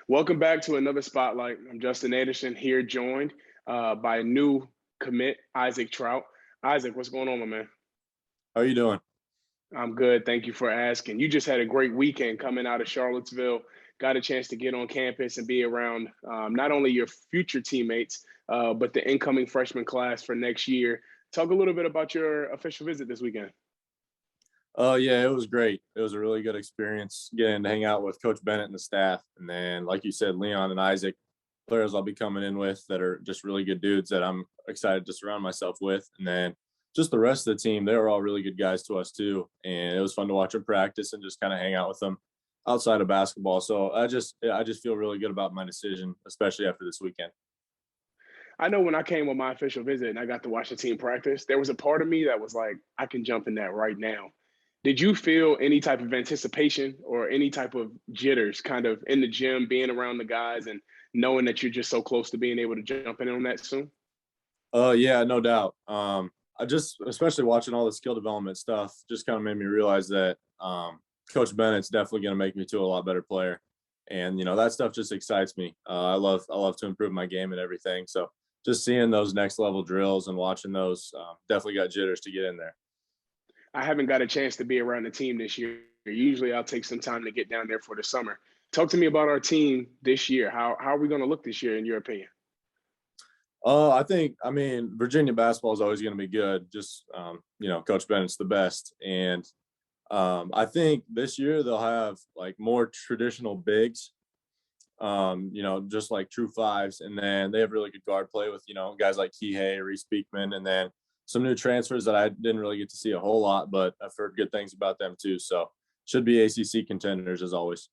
Welcome back to another Spotlight. I'm Justin Anderson here, joined by a new commit, Isaac Traudt. Isaac, what's going on, my man? How are you doing? I'm good. Thank you for asking. You just had a great weekend coming out of Charlottesville. Got a chance to get on campus and be around not only your future teammates, but the incoming freshman class for next year. Talk a little bit about your official visit this weekend. Yeah, it was great. It was a really good experience getting to hang out with Coach Bennett and the staff. And then, like you said, Leon and Isaac, players I'll be coming in with that are just really good dudes that I'm excited to surround myself with. And then just the rest of the team, they were all really good guys to us too. And it was fun to watch them practice and just kind of hang out with them outside of basketball. So I just feel really good about my decision, especially after this weekend. I know when I came on my official visit and I got to watch the team practice, there was a part of me that was like, I can jump in that right now. Did you feel any type of anticipation or any type of jitters kind of in the gym, being around the guys and knowing that you're just so close to being able to jump in on that soon? Yeah, no doubt. I just, especially watching all the skill development stuff, just kind of made me realize that Coach Bennett's definitely going to make me to a lot better player, and that stuff just excites me. I love to improve my game and everything. So just seeing those next level drills and watching those definitely got jitters to get in there. I haven't got a chance to be around the team this year. Usually I'll take some time to get down there for the summer. Talk to me about our team this year. How are we going to look this year, in your opinion? I mean, Virginia basketball is always going to be good. Just, Coach Bennett's the best. And I think this year they'll have like more traditional bigs, just like true fives. And then they have really good guard play with, guys like Kihei, Reese Beekman, and then some new transfers that I didn't really get to see a whole lot, but I've heard good things about them too. So should be ACC contenders as always.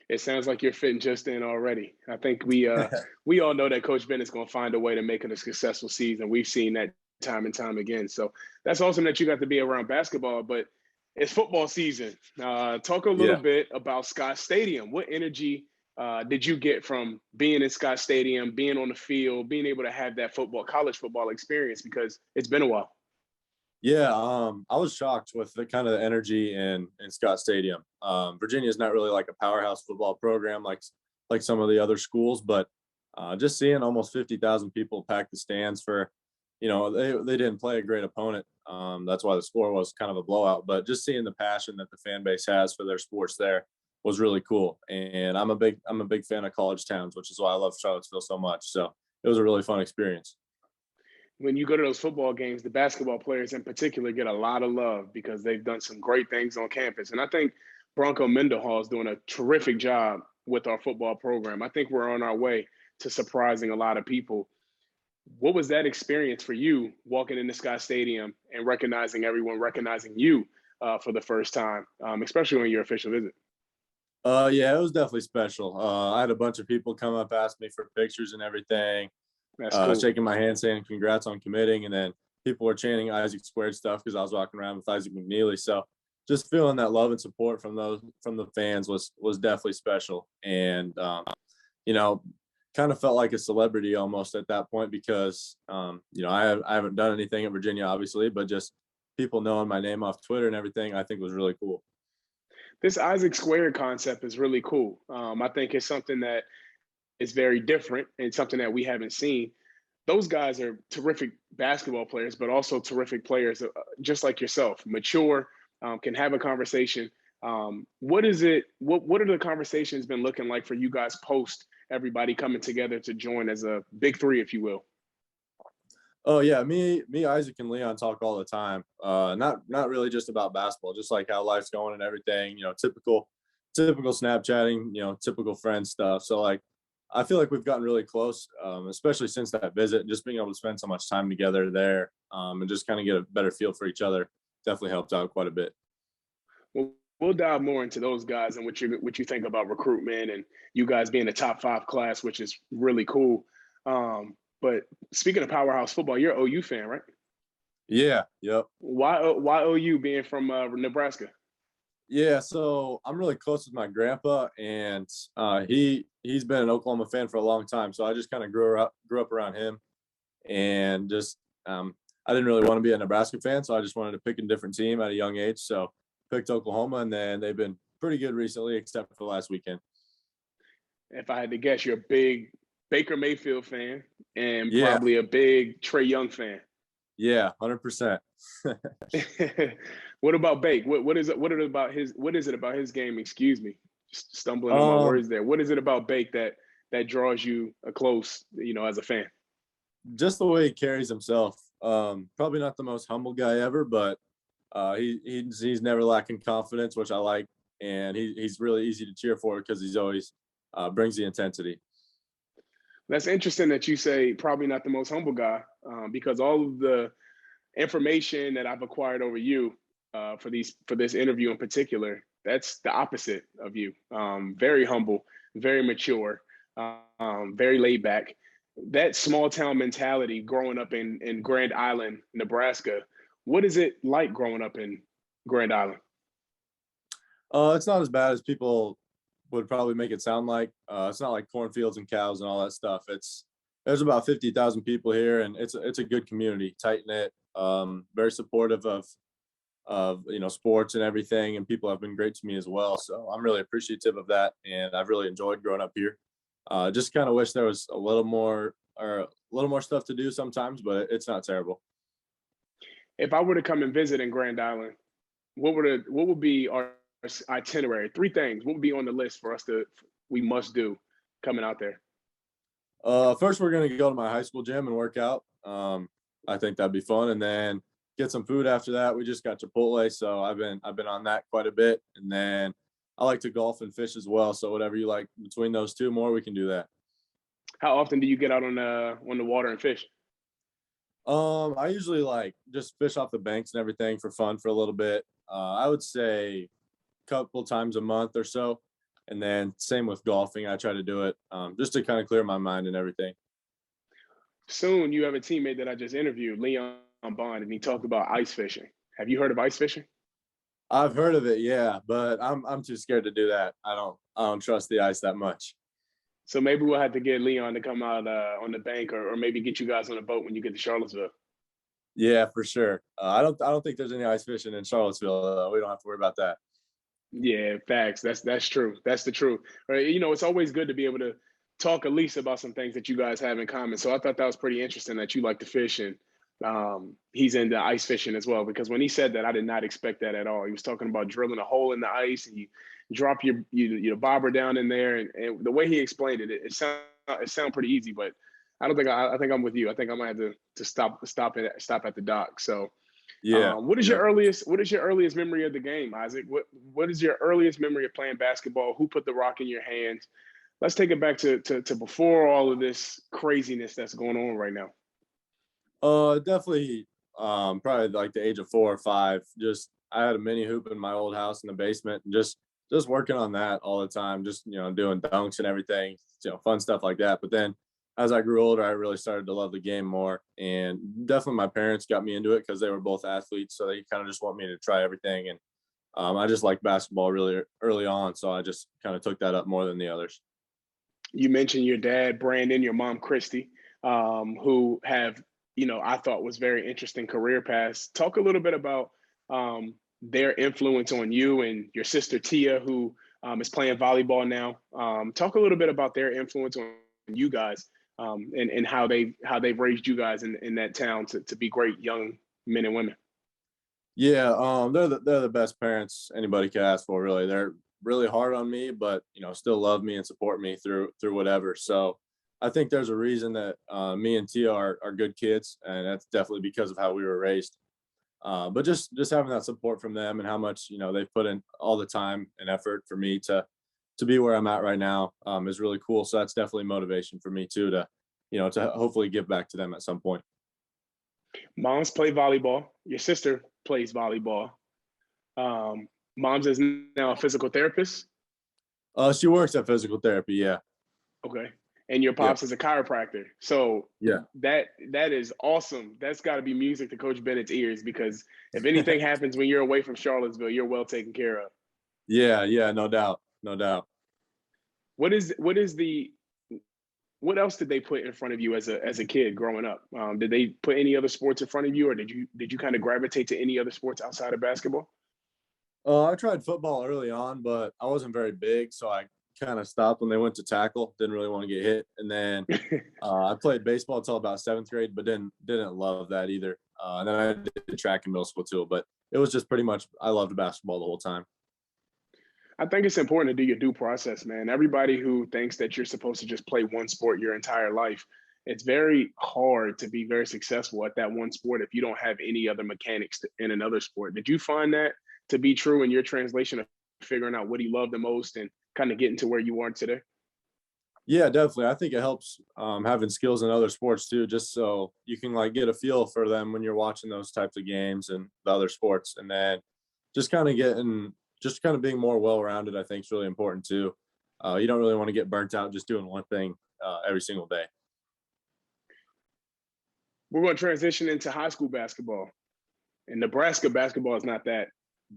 It sounds like you're fitting just in already. I think we all know that Coach Bennett's going to find a way to make it a successful season. We've seen that time and time again. So that's awesome that you got to be around basketball, but it's football season. Talk a little Yeah. bit about Scott Stadium. What energy did you get from being in Scott Stadium, being on the field, being able to have that college football experience? Because it's been a while. Yeah, I was shocked with the kind of energy in Scott Stadium. Virginia is not really like a powerhouse football program like some of the other schools, but just seeing almost 50,000 people pack the stands for, they didn't play a great opponent. That's why the score was kind of a blowout. But just seeing the passion that the fan base has for their sports there was really cool. And I'm a big fan of college towns, which is why I love Charlottesville so much. So it was a really fun experience. When you go to those football games, the basketball players in particular get a lot of love because they've done some great things on campus. And I think Bronco Mendenhall is doing a terrific job with our football program. I think we're on our way to surprising a lot of people. What was that experience for you walking into Scott Stadium and recognizing everyone recognizing you for the first time, especially on your official visit? Yeah, it was definitely special. I had a bunch of people come up, ask me for pictures and everything, That's cool. shaking my hand, saying congrats on committing, and then people were chanting Isaac Squared stuff because I was walking around with Isaac McNeely. So just feeling that love and support from the fans was definitely special, and you know, kind of felt like a celebrity almost at that point because I haven't done anything at Virginia obviously, but just people knowing my name off Twitter and everything I think was really cool. This Isaac Squared concept is really cool. I think it's something that is very different and something that we haven't seen. Those guys are terrific basketball players, but also terrific players, just like yourself, mature, can have a conversation. What is it? What are the conversations been looking like for you guys post everybody coming together to join as a big three, if you will? Oh yeah, me, Isaac, and Leon talk all the time. Not really just about basketball, just like how life's going and everything. Typical Snapchatting, typical friend stuff. So like, I feel like we've gotten really close, especially since that visit. Just being able to spend so much time together there, and just kind of get a better feel for each other, definitely helped out quite a bit. Well, we'll dive more into those guys and what you think about recruitment and you guys being a top five class, which is really cool. But speaking of powerhouse football, you're an OU fan, right? Yeah, yep. Why OU being from Nebraska? Yeah, so I'm really close with my grandpa, and he's been an Oklahoma fan for a long time. So I just kind of grew up around him, and just I didn't really want to be a Nebraska fan, so I just wanted to pick a different team at a young age. So picked Oklahoma, and then they've been pretty good recently, except for last weekend. if I had to guess, you're a big Baker Mayfield fan and Yeah, probably a big Trey Young fan. yeah, 100%. What about Bake? What is it? What is it about his? What is it about his game? Excuse me, just stumbling on my Um, words there. What is it about Bake that draws you a close, as a fan? just the way he carries himself. Probably not the most humble guy ever, but he's never lacking confidence, which I like, and he's really easy to cheer for because he's always brings the intensity. That's interesting that you say probably not the most humble guy, because all of the information that I've acquired over you for this interview in particular, that's the opposite of you. Very humble, very mature, very laid back. That small town mentality growing up in Grand Island, Nebraska. What is it like growing up in Grand Island? It's not as bad as people would probably make it sound like. It's not like cornfields and cows and all that stuff. There's about 50,000 people here, and it's a good community, tight knit, very supportive of sports and everything, and people have been great to me as well. So I'm really appreciative of that, and I've really enjoyed growing up here. Just kind of wish there was a little more stuff to do sometimes, but it's not terrible. If I were to come and visit in Grand Island, what would be our itinerary? Three things. What would be on the list for us we must do coming out there? First, we're gonna go to my high school gym and work out. I think that'd be fun, and then get some food after that. We just got Chipotle, so I've been on that quite a bit, and then I like to golf and fish as well. So whatever you like between those two more, we can do that. How often do you get out on the water and fish? I usually like just fish off the banks and everything for fun for a little bit. I would say a couple times a month or so. And then same with golfing. I try to do it just to kind of clear my mind and everything. Soon, you have a teammate that I just interviewed, Leon Bond, and he talked about ice fishing. Have you heard of ice fishing? I've heard of it, yeah, but I'm too scared to do that. I don't trust the ice that much. So maybe we'll have to get Leon to come out on the bank, or maybe get you guys on a boat when you get to Charlottesville. Yeah, for sure. I don't think there's any ice fishing in Charlottesville. We don't have to worry about that. Yeah, facts. That's true. That's the truth. Right? It's always good to be able to talk at least about some things that you guys have in common. So I thought that was pretty interesting that you like to fish, and he's into ice fishing as well. Because when he said that, I did not expect that at all. He was talking about drilling a hole in the ice, and you drop your bobber down in there, and the way he explained it, it sound pretty easy. But I don't think I think I'm with you. I think I might have to stop at the dock. So. Yeah. What is Yeah. your earliest memory of the game, Isaac? What is your earliest memory of playing basketball? Who put the rock in your hands? Let's take it back to before all of this craziness that's going on right now. Definitely. Probably like the age of 4 or 5. Just I had a mini hoop in my old house in the basement, and just working on that all the time. Just doing dunks and everything. Fun stuff like that. But then as I grew older, I really started to love the game more, and definitely my parents got me into it because they were both athletes, so they kind of just want me to try everything. And I just liked basketball really early on, so I just kind of took that up more than the others. You mentioned your dad, Brandon, your mom, Christy, who have, I thought was very interesting career paths. Talk a little bit about their influence on you, and your sister, Tia, who is playing volleyball now. Talk a little bit about their influence on you guys, and how they've raised you guys in that town to be great young men and women. Yeah, they're the best parents anybody could ask for. Really, they're really hard on me, but still love me and support me through whatever. So I think there's a reason that me and Tia are good kids, and that's definitely because of how we were raised. But just having that support from them, and how much they've put in all the time and effort for me to be where I'm at right now, is really cool. So that's definitely motivation for me too, to hopefully give back to them at some point. Moms play volleyball. Your sister plays volleyball. Mom's is now a physical therapist. She works at physical therapy. Yeah. Okay. And your Yeah. pops is a chiropractor. So Yeah. that is awesome. That's got to be music to Coach Bennett's ears, because if anything happens when you're away from Charlottesville, you're well taken care of. Yeah. Yeah. No doubt. No doubt. What else did they put in front of you as a kid growing up? Did they put any other sports in front of you, or did you kind of gravitate to any other sports outside of basketball? I tried football early on, but I wasn't very big, so I kind of stopped when they went to tackle. Didn't really want to get hit. And then I played baseball until about 7th grade, but didn't love that either. And then I did track in middle school too. But it was just pretty much I loved basketball the whole time. I think it's important to do your due process, man. Everybody who thinks that you're supposed to just play one sport your entire life, it's very hard to be very successful at that one sport if you don't have any other mechanics in another sport. Did you find that to be true in your translation of figuring out what you love the most and kind of getting to where you are today? Yeah, definitely. I think it helps having skills in other sports too, just so you can like get a feel for them when you're watching those types of games and the other sports. And then just kind of being more well-rounded, I think is really important too. You don't really want to get burnt out just doing one thing every single day. We're going to transition into high school basketball. And Nebraska basketball is not that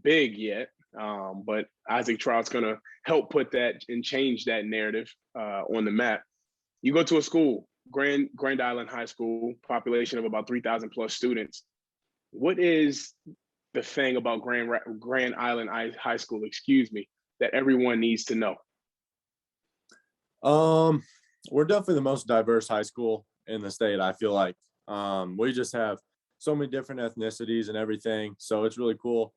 big yet, but Isaac Trout's going to help put that and change that narrative on the map. You go to a school, Grand Island High School, population of about 3,000 plus students. What is the thing about Grand Island High School, that everyone needs to know? We're definitely the most diverse high school in the state, I feel like. We just have so many different ethnicities and everything. So it's really cool.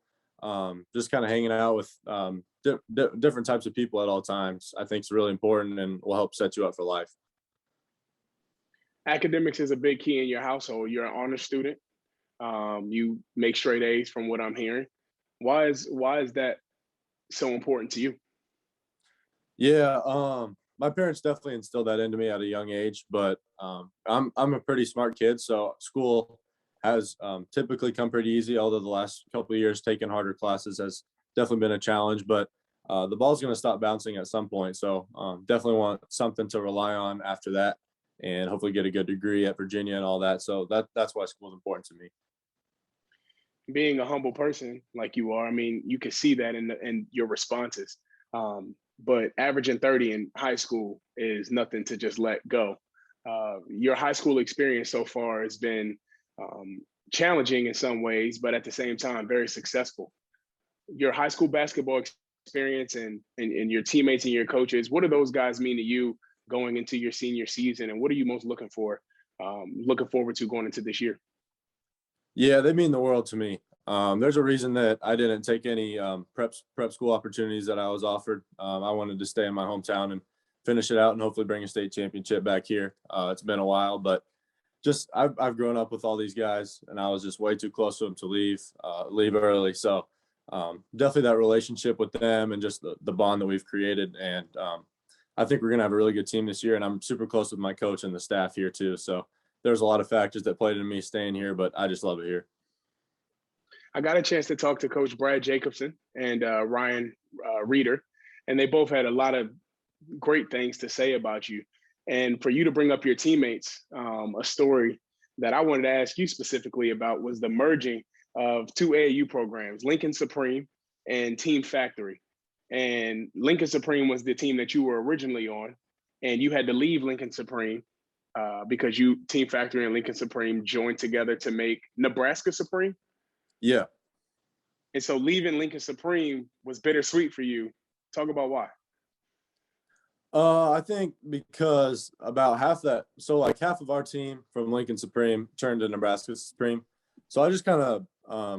Just kind of hanging out with different types of people at all times, I think is really important and will help set you up for life. Academics is a big key in your household. You're an honor student. You make straight A's from what I'm hearing. Why is that so important to you? Yeah, my parents definitely instilled that into me at a young age, but I'm a pretty smart kid, so school has typically come pretty easy, although the last couple of years taking harder classes has definitely been a challenge, but the ball's going to stop bouncing at some point, so definitely want something to rely on after that and hopefully get a good degree at Virginia and all that, so that's why school is important to me. Being a humble person like you are, I mean, you can see that in your responses. But averaging 30 in high school is nothing to just let go. Your high school experience so far has been challenging in some ways, but at the same time, very successful. Your high school basketball experience and your teammates and your coaches, what do those guys mean to you going into your senior season? And what are you most looking forward to going into this year? Yeah, they mean the world to me. There's a reason that I didn't take any prep school opportunities that I was offered. I wanted to stay in my hometown and finish it out and hopefully bring a state championship back here. It's been a while, but just I've grown up with all these guys, and I was just way too close to them to leave early. So definitely that relationship with them and just the bond that we've created. And I think we're gonna have a really good team this year. And I'm super close with my coach and the staff here too. So there's a lot of factors that played into me staying here, but I just love it here. I got a chance to talk to Coach Brad Jacobson and Ryan Reeder, and they both had a lot of great things to say about you. And for you to bring up your teammates, a story that I wanted to ask you specifically about was the merging of two AAU programs, Lincoln Supreme and Team Factory. And Lincoln Supreme was the team that you were originally on, and you had to leave Lincoln Supreme because Team Factory and Lincoln Supreme joined together to make Nebraska Supreme. Yeah. And so leaving Lincoln Supreme was bittersweet for you. Talk about why. I think because about half of our team from Lincoln Supreme turned to Nebraska Supreme. So I just kind of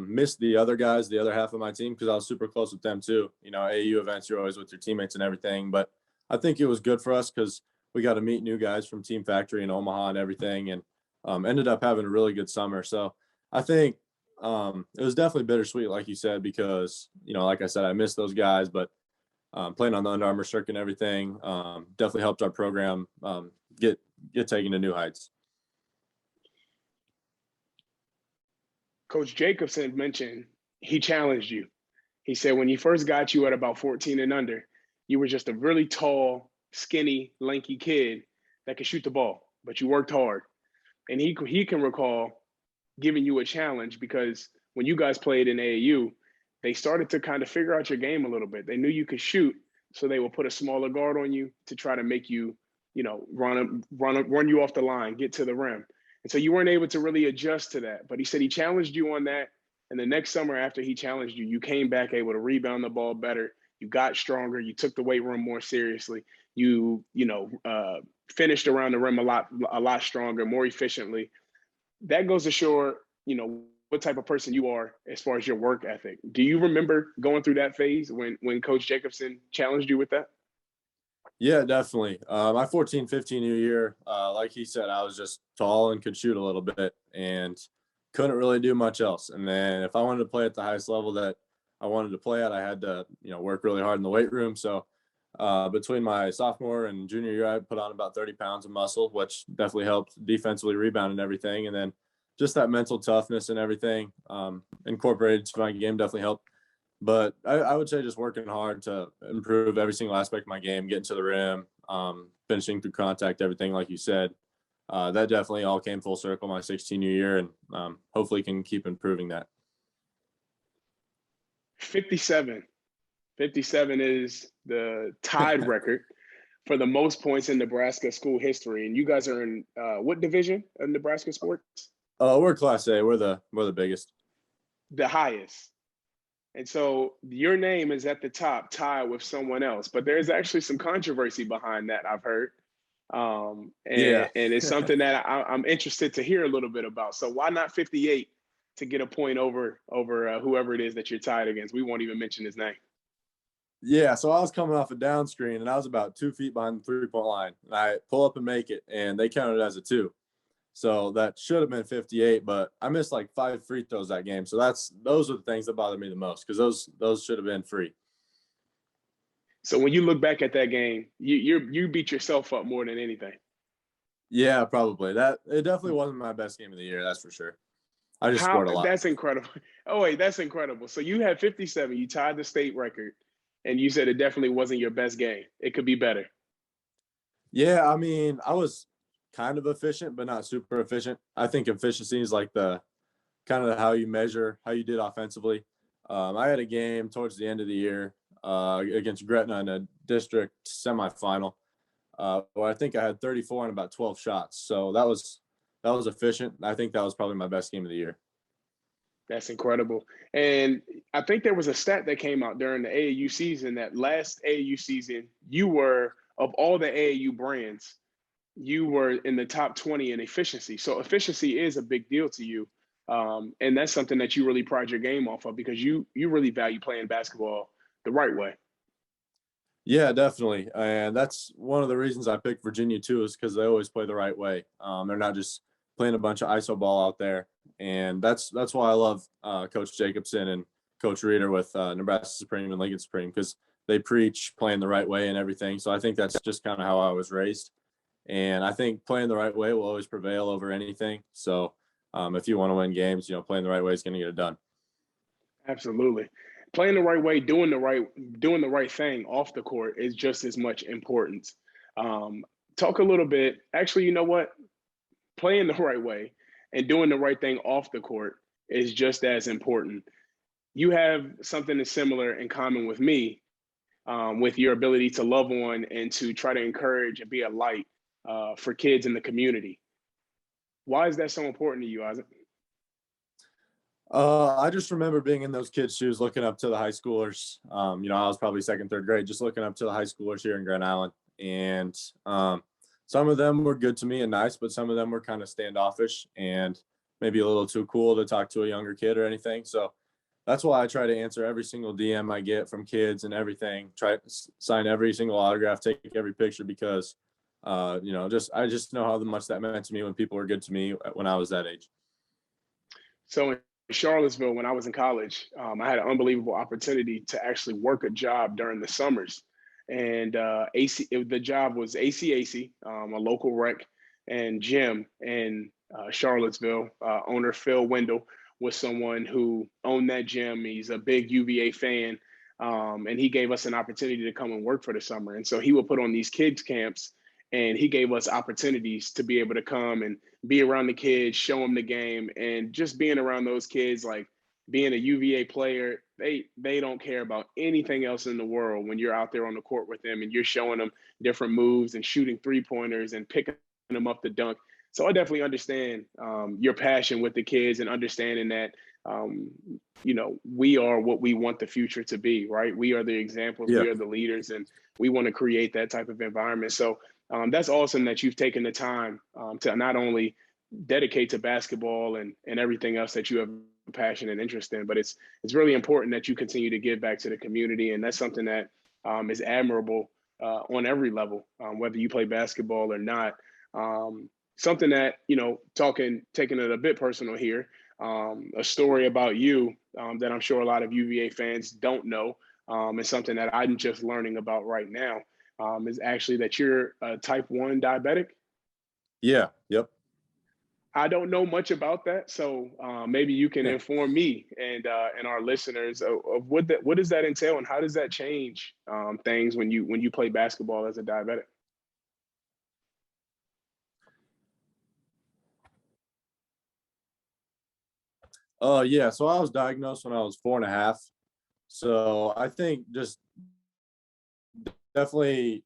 missed the other guys, the other half of my team, because I was super close with them too. You know, AAU events, you're always with your teammates and everything. But I think it was good for us because we got to meet new guys from Team Factory in Omaha and everything, and ended up having a really good summer. So I think it was definitely bittersweet, like you said, because, you know, like I said, I missed those guys, but playing on the Under Armour circuit and everything definitely helped our program get taken to new heights. Coach Jacobson mentioned he challenged you. He said when he first got you at about 14 and under, you were just a really tall, skinny, lanky kid that could shoot the ball, but you worked hard. And he can recall giving you a challenge because when you guys played in AAU, they started to kind of figure out your game a little bit. They knew you could shoot, so they would put a smaller guard on you to try to make you, you know, run you off the line, get to the rim. And so you weren't able to really adjust to that. But he said he challenged you on that. And the next summer after he challenged you, you came back able to rebound the ball better you got stronger, you took the weight room more seriously, finished around the rim a lot stronger, more efficiently. That goes to show, what type of person you are as far as your work ethic. Do you remember going through that phase when Coach Jacobson challenged you with that? Yeah, definitely. My 14-15 year, like he said, I was just tall and could shoot a little bit and couldn't really do much else. And then if I wanted to play at the highest level that I wanted to play at, I had to, work really hard in the weight room. So between my sophomore and junior year, I put on about 30 pounds of muscle, which definitely helped defensively rebound and everything. And then just that mental toughness and everything incorporated to my game definitely helped. But I would say just working hard to improve every single aspect of my game, getting to the rim, finishing through contact, everything like you said. That definitely all came full circle my 16th year, and hopefully can keep improving that. 57. 57 is the tied record for the most points in Nebraska school history. And you guys are in what division of Nebraska sports? We're Class A. We're the biggest. The highest. And so your name is at the top, tied with someone else. But there's actually some controversy behind that, I've heard. And it's something that I'm interested to hear a little bit about. So why not 58 to get a point over whoever it is that you're tied against? We won't even mention his name. Yeah, so I was coming off a down screen, and I was about 2 feet behind the three-point line. And I pull up and make it, and they counted it as a 2. So that should have been 58, but I missed like 5 free throws that game. So those are the things that bother me the most, because those should have been free. So when you look back at that game, you beat yourself up more than anything. Yeah, probably. It definitely wasn't my best game of the year, that's for sure. I just scored a lot. That's incredible. Oh wait, that's incredible. So you had 57, you tied the state record, and you said it definitely wasn't your best game. It could be better. Yeah, I mean, I was kind of efficient, but not super efficient. I think efficiency is like the kind of how you measure how you did offensively. I had a game towards the end of the year against Gretna in a district semifinal where I think I had 34 and about 12 shots. So that was efficient. I think that was probably my best game of the year. That's incredible. And I think there was a stat that came out during the AAU season that last AAU season, you were, of all the AAU brands, you were in the top 20 in efficiency. So efficiency is a big deal to you. And that's something that you really pride your game off of, because you really value playing basketball the right way. Yeah, definitely. And that's one of the reasons I picked Virginia too, is because they always play the right way. They're not just playing a bunch of ISO ball out there. And that's why I love Coach Jacobson and Coach Reeder with Nebraska Supreme and Lincoln Supreme, because they preach playing the right way and everything. So I think that's just kind of how I was raised. And I think playing the right way will always prevail over anything. So if you want to win games, playing the right way is going to get it done. Absolutely. Playing the right way, doing the right thing off the court is just as much importance. Talk a little bit. Actually, you know what? Playing the right way and doing the right thing off the court is just as important. You have something that's similar in common with me, with your ability to love on and to try to encourage and be a light for kids in the community. Why is that so important to you, Isaac? I just remember being in those kids' shoes, looking up to the high schoolers. I was probably 2nd, 3rd grade, just looking up to the high schoolers here in Grand Island. And some of them were good to me and nice, but some of them were kind of standoffish and maybe a little too cool to talk to a younger kid or anything. So that's why I try to answer every single DM I get from kids and everything, try to sign every single autograph, take every picture, because, I just know how much that meant to me when people were good to me when I was that age. So in Charlottesville, when I was in college, I had an unbelievable opportunity to actually work a job during the summers. And the job was ACAC, a local rec and gym in Charlottesville. Owner Phil Wendell was someone who owned that gym. He's a big UVA fan, and he gave us an opportunity to come and work for the summer. And so he would put on these kids camps, and he gave us opportunities to be able to come and be around the kids, show them the game, and just being around those kids, like being a UVA player, they don't care about anything else in the world when you're out there on the court with them and you're showing them different moves and shooting 3-pointers and picking them up to dunk. So I definitely understand your passion with the kids and understanding that we are what we want the future to be, right? We are the examples, Yeah. we are the leaders, and we want to create that type of environment. So that's awesome that you've taken the time to not only dedicate to basketball and everything else that you have a passion and interest in, but it's really important that you continue to give back to the community. And that's something that is admirable on every level, whether you play basketball or not. Something that, taking it a bit personal here, a story about you that I'm sure a lot of UVA fans don't know, and something that I'm just learning about right now, is actually that you're a type 1 diabetic. Yeah. Yep. I don't know much about that, so maybe you can Yeah. inform me and our listeners of what does that entail, and how does that change things when you play basketball as a diabetic? Yeah. So I was diagnosed when I was 4.5. So I think just definitely,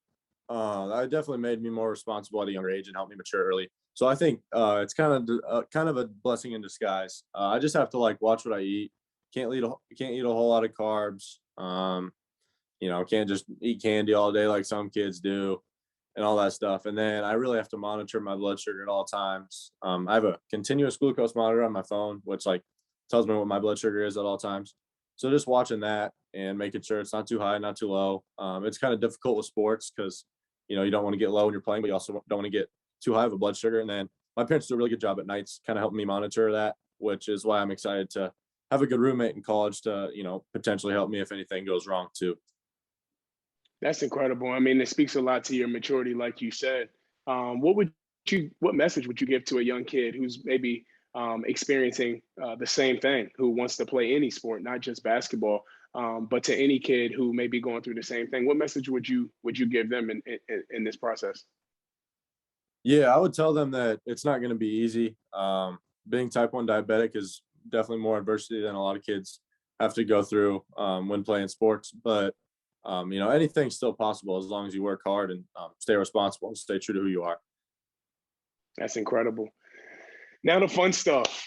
that definitely made me more responsible at a younger age and helped me mature early. So I think it's kind of a blessing in disguise. I just have to like watch what I eat. Can't eat a whole lot of carbs. Can't just eat candy all day like some kids do, and all that stuff. And then I really have to monitor my blood sugar at all times. I have a continuous glucose monitor on my phone, which like tells me what my blood sugar is at all times. So just watching that and making sure it's not too high, not too low. It's kind of difficult with sports because you don't want to get low when you're playing, but you also don't want to get too high of a blood sugar. And then my parents do a really good job at nights, kind of helping me monitor that, which is why I'm excited to have a good roommate in college to potentially help me if anything goes wrong too. That's incredible. I mean, it speaks a lot to your maturity, like you said. What message would you give to a young kid who's maybe experiencing the same thing, who wants to play any sport, not just basketball, but to any kid who may be going through the same thing? What message would you give them in this process? Yeah, I would tell them that it's not going to be easy. Being type 1 diabetic is definitely more adversity than a lot of kids have to go through when playing sports. But, anything's still possible as long as you work hard and stay responsible and stay true to who you are. That's incredible. Now the fun stuff,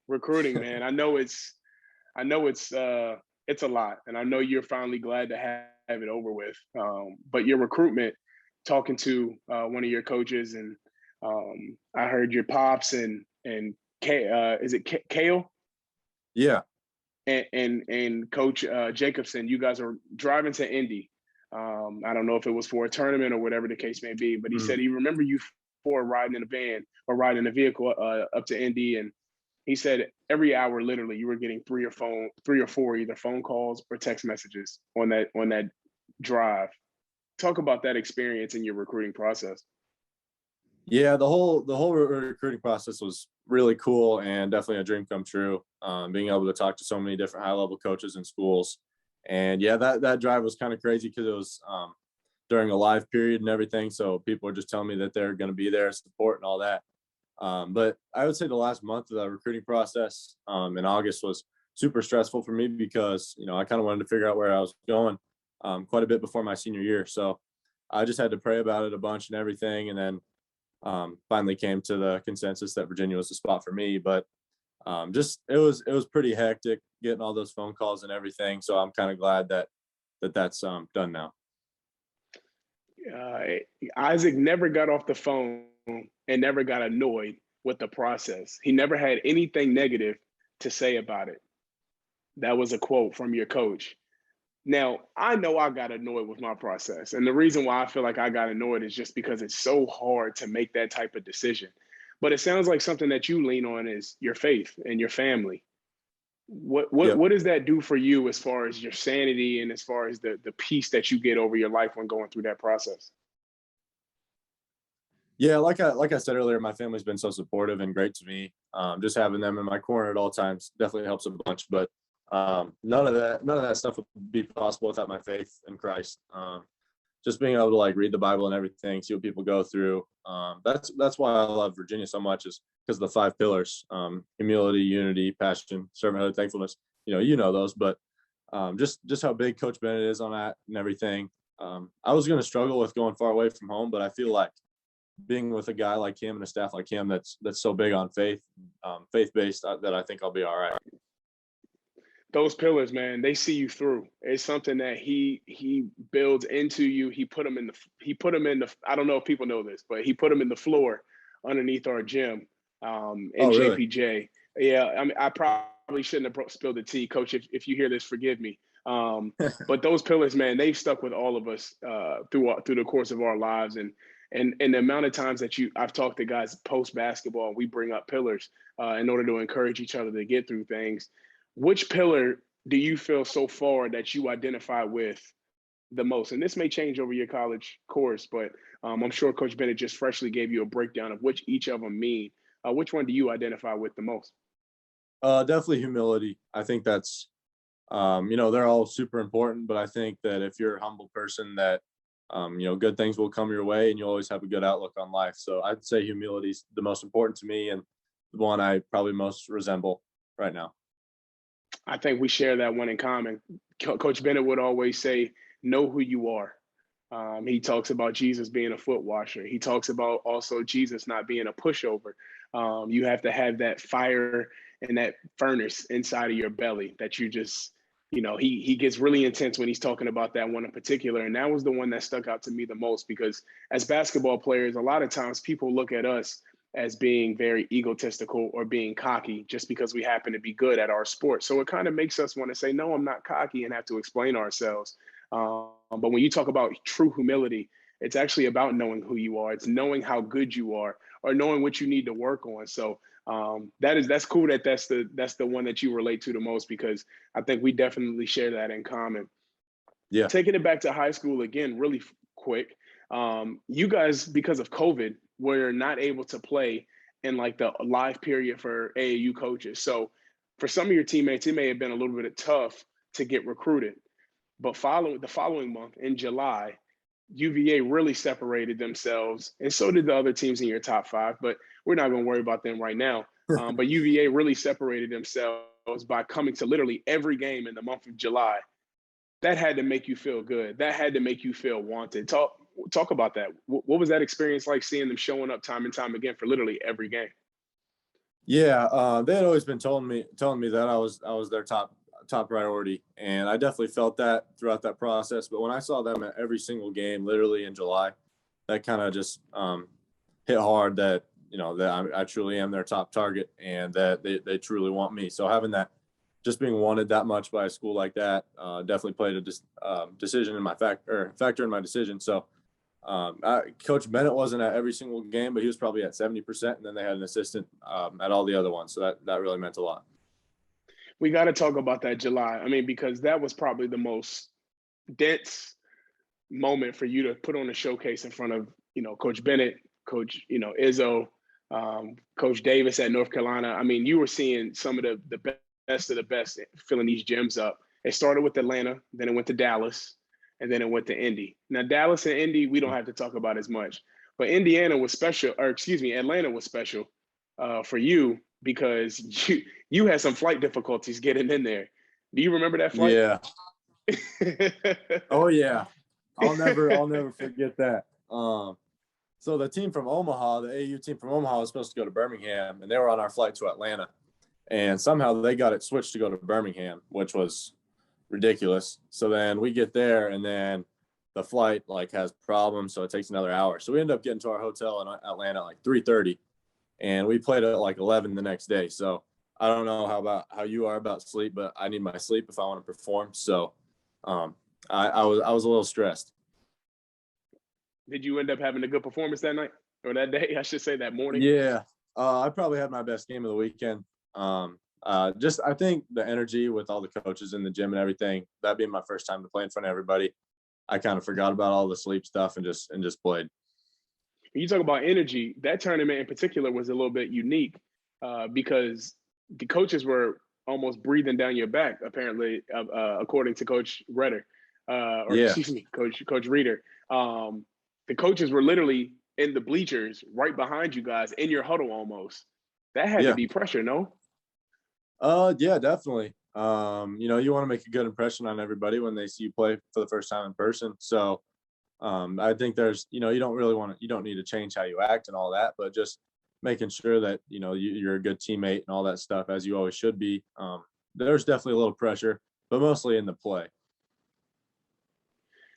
recruiting, man. I know it's a lot, and I know you're finally glad to have it over with. But your recruitment, talking to one of your coaches, and I heard your pops and is it Kale Yeah. and Coach Jacobson. You guys are driving to Indy. I don't know if it was for a tournament or whatever the case may be, but he Mm. said he remember you for riding in a van or riding in a vehicle up to Indy, and he said every hour, literally, you were getting three or four either phone calls or text messages on that drive. Talk about that experience in your recruiting process. Yeah, the whole recruiting process was really cool and definitely a dream come true. Being able to talk to so many different high level coaches and schools, and yeah, that drive was kind of crazy because it was during a live period and everything. So people were just telling me that they're going to be there, support and all that. But I would say the last month of the recruiting process in August was super stressful for me because I kind of wanted to figure out where I was going quite a bit before my senior year. So I just had to pray about it a bunch and everything, and then finally came to the consensus that Virginia was the spot for me. But just it was pretty hectic getting all those phone calls and everything. So I'm kind of glad that's done now. Uh, Isaac never got off the phone and never got annoyed with the process. He never had anything negative to say about it. That was a quote from your coach. Now, I know I got annoyed with my process. And the reason why I feel like I got annoyed is just because it's so hard to make that type of decision. But it sounds like something that you lean on is your faith and your family. What what Yep. what does that do for you as far as your sanity and as far as the peace that you get over your life when going through that process? Yeah, like I said earlier, my family's been so supportive and great to me. Just having them in my corner at all times definitely helps a bunch. But none of that stuff would be possible without my faith in Christ. Just being able to like read the Bible and everything, see what people go through. That's why I love Virginia so much, is because of the 5 pillars: humility, unity, passion, servanthood, thankfulness. You know those, but just how big Coach Bennett is on that and everything. I was going to struggle with going far away from home, but I feel like being with a guy like him and a staff like him that's so big on faith-based, that I think I'll be all right. Those pillars, man, they see you through. It's something that he builds into you. He put them in the. I don't know if people know this, but he put them in the floor underneath our gym in Oh, really? JPJ. Yeah, I mean, I probably shouldn't have spilled the tea, Coach. If you hear this, forgive me. But those pillars, man, they've stuck with all of us through the course of our lives, and the amount of times that I've talked to guys post basketball, and we bring up pillars in order to encourage each other to get through things. Which pillar do you feel so far that you identify with the most? And this may change over your college course, but I'm sure Coach Bennett just freshly gave you a breakdown of which each of them mean. Which one do you identify with the most? Definitely humility. I think that's, they're all super important, but I think that if you're a humble person, that, good things will come your way and you'll always have a good outlook on life. So I'd say humility is the most important to me and the one I probably most resemble right now. I think we share that one in common. Coach Bennett would always say, know who you are. He talks about Jesus being a foot washer. He talks about also Jesus not being a pushover. You have to have that fire and that furnace inside of your belly that you just, he gets really intense when he's talking about that one in particular. And that was the one that stuck out to me the most, because as basketball players, a lot of times people look at us as being very egotistical or being cocky just because we happen to be good at our sport. So it kind of makes us want to say, no, I'm not cocky, and have to explain ourselves. But when you talk about true humility, it's actually about knowing who you are. It's knowing how good you are, or knowing what you need to work on. So that's cool that's the one that you relate to the most, because I think we definitely share that in common. Yeah. Taking it back to high school again, really quick. You guys, because of COVID, were not able to play in like the live period for AAU coaches. So for some of your teammates, it may have been a little bit tough to get recruited. But the following month in July, UVA really separated themselves, and so did the other teams in your top five. But we're not going to worry about them right now. But UVA really separated themselves by coming to literally every game in the month of July. That had to make you feel good. That had to make you feel wanted. Talk about that. What was that experience like, seeing them showing up time and time again for literally every game? Yeah, they had always been telling me that I was their top priority, and I definitely felt that throughout that process. But when I saw them at every single game, literally in July, that kind of just hit hard. That that I truly am their top target, and that they truly want me. So having that, just being wanted that much by a school like that, definitely played a decision in my factor in my decision. So Coach Bennett wasn't at every single game, but he was probably at 70%, and then they had an assistant at all the other ones. So that really meant a lot. We got to talk about that July. I mean, because that was probably the most dense moment for you to put on a showcase in front of, Coach Bennett, Coach, Izzo, Coach Davis at North Carolina. I mean, you were seeing some of the best of the best filling these gyms up. It started with Atlanta, then it went to Dallas, and then it went to Indy. Now, Dallas and Indy, we don't have to talk about as much. But Atlanta was special for you, because you had some flight difficulties getting in there. Do you remember that flight? Yeah. Oh yeah. I'll never forget that. So the team from Omaha, the AU team from Omaha, was supposed to go to Birmingham, and they were on our flight to Atlanta. And somehow they got it switched to go to Birmingham, which was ridiculous. So then we get there, and then the flight has problems, so it takes another hour. So we end up getting to our hotel in Atlanta at 3:30, and we played at 11 the next day. So I don't know how you are about sleep, but I need my sleep if I want to perform. So I was a little stressed. Did you end up having a good performance that night, or that day? I should say that morning. Yeah, I probably had my best game of the weekend. I think the energy with all the coaches in the gym and everything, that being my first time to play in front of everybody, I kind of forgot about all the sleep stuff and just played. When you talk about energy, that tournament in particular was a little bit unique because the coaches were almost breathing down your back, apparently, according to Coach Redder, excuse me, Coach Reeder. The coaches were literally in the bleachers right behind you guys in your huddle almost. That had to be pressure, no? Yeah, definitely. You want to make a good impression on everybody when they see you play for the first time in person. So I think there's, you don't really you don't need to change how you act and all that, but just making sure that, you're a good teammate and all that stuff, as you always should be. There's definitely a little pressure, but mostly in the play.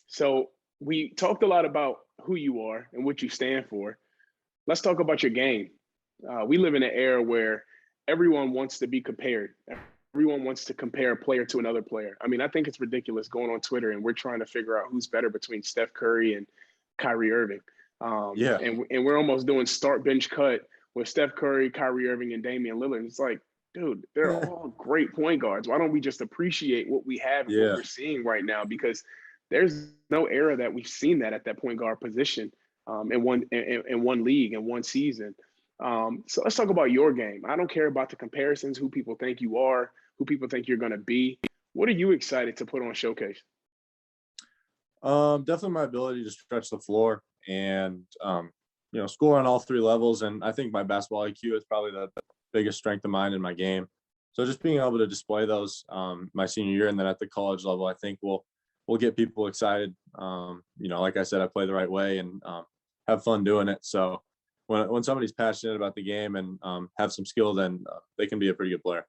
So we talked a lot about who you are and what you stand for. Let's talk about your game. We live in an era where everyone wants to be compared. Everyone wants to compare a player to another player. I mean, I think it's ridiculous going on Twitter and we're trying to figure out who's better between Steph Curry and Kyrie Irving. Yeah. And we're almost doing start bench cut with Steph Curry, Kyrie Irving, and Damian Lillard. It's like, dude, they're all great point guards. Why don't we just appreciate what we have and what we're seeing right now? Because there's no era that we've seen that at that point guard position in one league in one season. So let's talk about your game. I don't care about the comparisons, who people think you are, who people think you're going to be. What are you excited to put on showcase? Definitely my ability to stretch the floor and, score on all three levels. And I think my basketball IQ is probably the biggest strength of mine in my game. So just being able to display those my senior year and then at the college level, I think will get people excited. Like I said, I play the right way and have fun doing it. So when somebody's passionate about the game and have some skill, then they can be a pretty good player.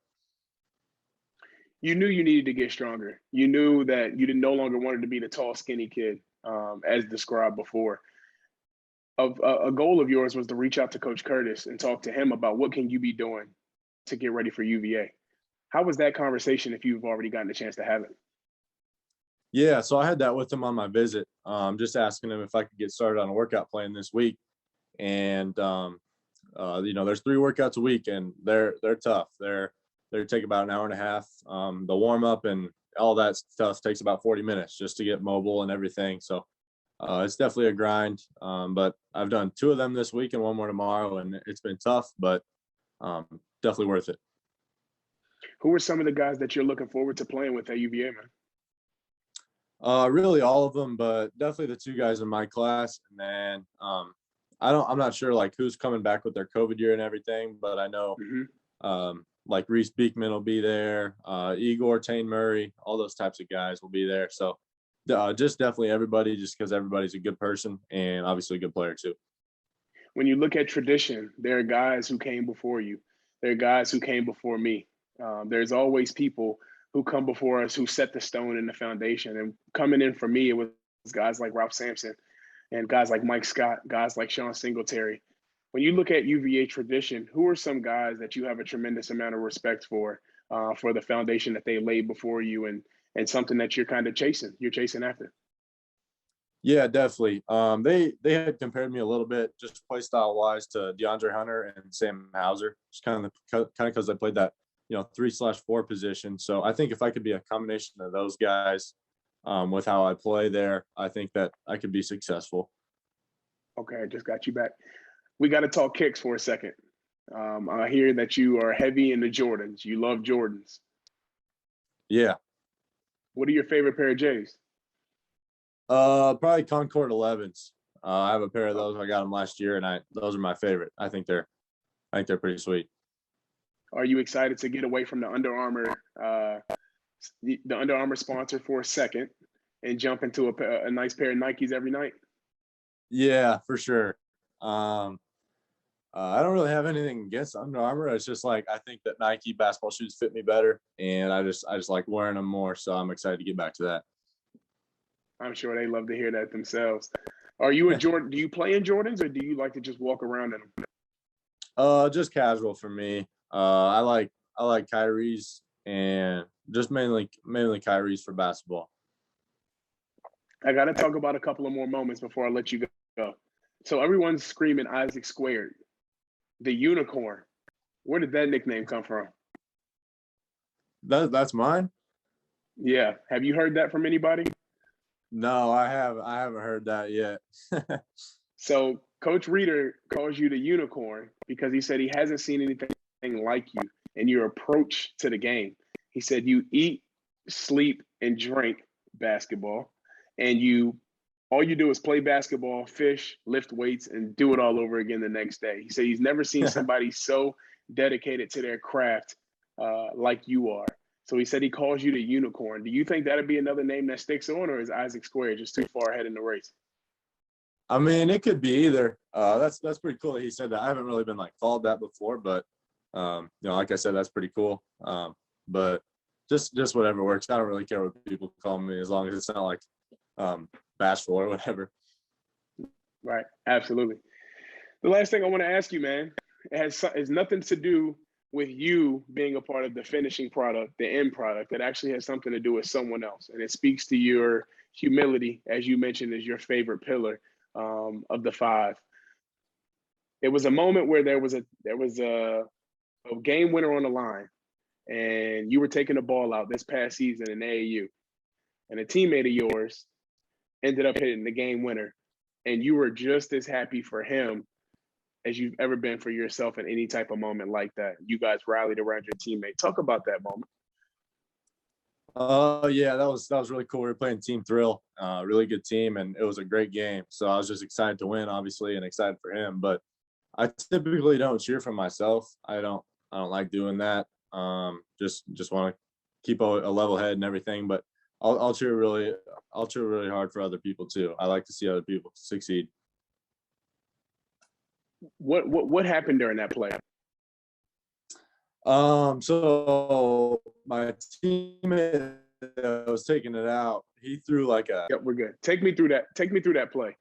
You knew you needed to get stronger. You knew that you no longer wanted to be the tall, skinny kid, as described before. A goal of yours was to reach out to Coach Curtis and talk to him about what can you be doing to get ready for UVA. How was that conversation if you've already gotten a chance to have it? Yeah, so I had that with him on my visit, just asking him if I could get started on a workout plan this week. And, there's 3 workouts a week and they're tough. They take about an hour and a half. The warm up and all that stuff takes about 40 minutes just to get mobile and everything. So it's definitely a grind. But I've done 2 of them this week and 1 more tomorrow, and it's been tough, but definitely worth it. Who are some of the guys that you're looking forward to playing with at UVA, man? Really all of them, but definitely the 2 guys in my class. And then I'm not sure like who's coming back with their COVID year and everything, but I know like Reese Beekman will be there, Igor Tane Murray, all those types of guys will be there. So just definitely everybody, just because everybody's a good person and obviously a good player too. When you look at tradition, there are guys who came before you. There are guys who came before me. There's always people who come before us who set the stone in the foundation. And coming in for me, it was guys like Ralph Sampson and guys like Mike Scott, guys like Sean Singletary. When you look at UVA tradition, who are some guys that you have a tremendous amount of respect for the foundation that they laid before you and something that you're kind of chasing? You're chasing after. Yeah, definitely. They had compared me a little bit, just play style wise, to DeAndre Hunter and Sam Hauser, just kind of because I played that 3/4 position. So I think if I could be a combination of those guys with how I play there, I think that I could be successful. Okay, I just got you back. We got to talk kicks for a second. I hear that you are heavy into Jordans. You love Jordans. Yeah. What are your favorite pair of J's? Probably Concord 11s. I have a pair of those. I got them last year, and those are my favorite. I think they're pretty sweet. Are you excited to get away from the Under Armour, sponsor for a second, and jump into a nice pair of Nikes every night? Yeah, for sure. I don't really have anything against Under Armour. It's just like I think that Nike basketball shoes fit me better, and I just like wearing them more. So I'm excited to get back to that. I'm sure they love to hear that themselves. Are you a Jordan? Do you play in Jordans, or do you like to just walk around in them? Just casual for me. I like Kyrie's and just mainly Kyrie's for basketball. I got to talk about a couple of more moments before I let you go. So everyone's screaming Isaac Squared, the unicorn. Where did that nickname come from? That's mine? Yeah. Have you heard that from anybody? No, I haven't heard that yet. So Coach Reeder calls you the unicorn because he said he hasn't seen anything like you in your approach to the game. He said you eat, sleep, and drink basketball, and all you do is play basketball, fish, lift weights, and do it all over again the next day. He said he's never seen somebody so dedicated to their craft like you are. So he said he calls you the unicorn. Do you think that'd be another name that sticks on, or is Isaac Square just too far ahead in the race? I mean, it could be either. That's pretty cool that he said that. I haven't really been like called that before, but like I said, that's pretty cool. But just whatever works. I don't really care what people call me as long as it's not like bashful or whatever. Right. Absolutely. The last thing I want to ask you, man, has nothing to do with you being a part of the finishing product, the end product. It actually has something to do with someone else, and it speaks to your humility, as you mentioned, is your favorite pillar of the five. It was a moment where there was a game winner on the line, and you were taking the ball out this past season in AAU, and a teammate of yours ended up hitting the game winner, and you were just as happy for him as you've ever been for yourself in any type of moment like that. You guys rallied around your teammate. Talk about that moment. Yeah, that was really cool. We were playing Team Thrill, really good team, and it was a great game. So I was just excited to win, obviously, and excited for him. But I typically don't cheer for myself. I don't like doing that. Just want to keep a level head and everything. But I'll cheer really hard for other people too. I like to see other people succeed. What happened during that play? So my teammate that was taking it out, he threw like a. Yep, we're good. Take me through that play.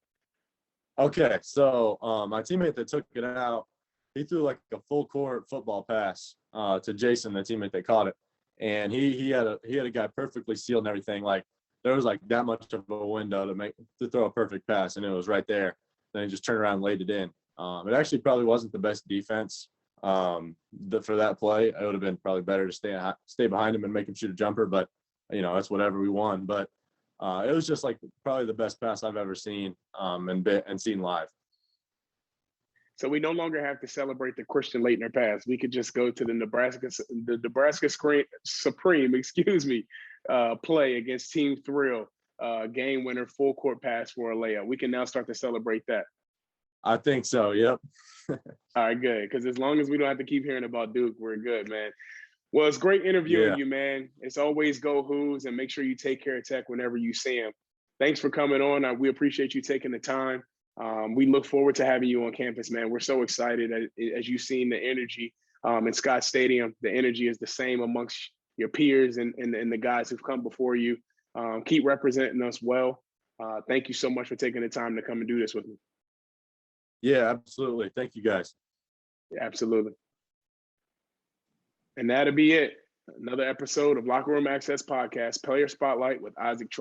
Okay, so my teammate that took it out, he threw like a full court football pass to Jason, the teammate that caught it, and he had a guy perfectly sealed and everything. Like there was like that much of a window to throw a perfect pass, and it was right there. Then he just turned around and laid it in. It actually probably wasn't the best defense for that play. It would have been probably better to stay behind him and make him shoot a jumper, but that's whatever, we won. But it was just like probably the best pass I've ever seen and seen live. So we no longer have to celebrate the Christian Laettner pass. We could just go to the Nebraska Supreme, play against Team Thrill, game winner, full court pass for a layup. We can now start to celebrate that. I think so. Yep. All right, good. Because as long as we don't have to keep hearing about Duke, we're good, man. Well, it's great interviewing you, man. It's always go Hoos, and make sure you take care of Tech whenever you see him. Thanks for coming on. We appreciate you taking the time. We look forward to having you on campus, man. We're so excited. As you've seen the energy in Scott Stadium, the energy is the same amongst your peers and the guys who've come before you. Keep representing us well. Thank you so much for taking the time to come and do this with me. Yeah, absolutely. Thank you, guys. Yeah, absolutely. And that'll be it. Another episode of Locker Room Access Podcast, Player Spotlight with Isaac Traudt.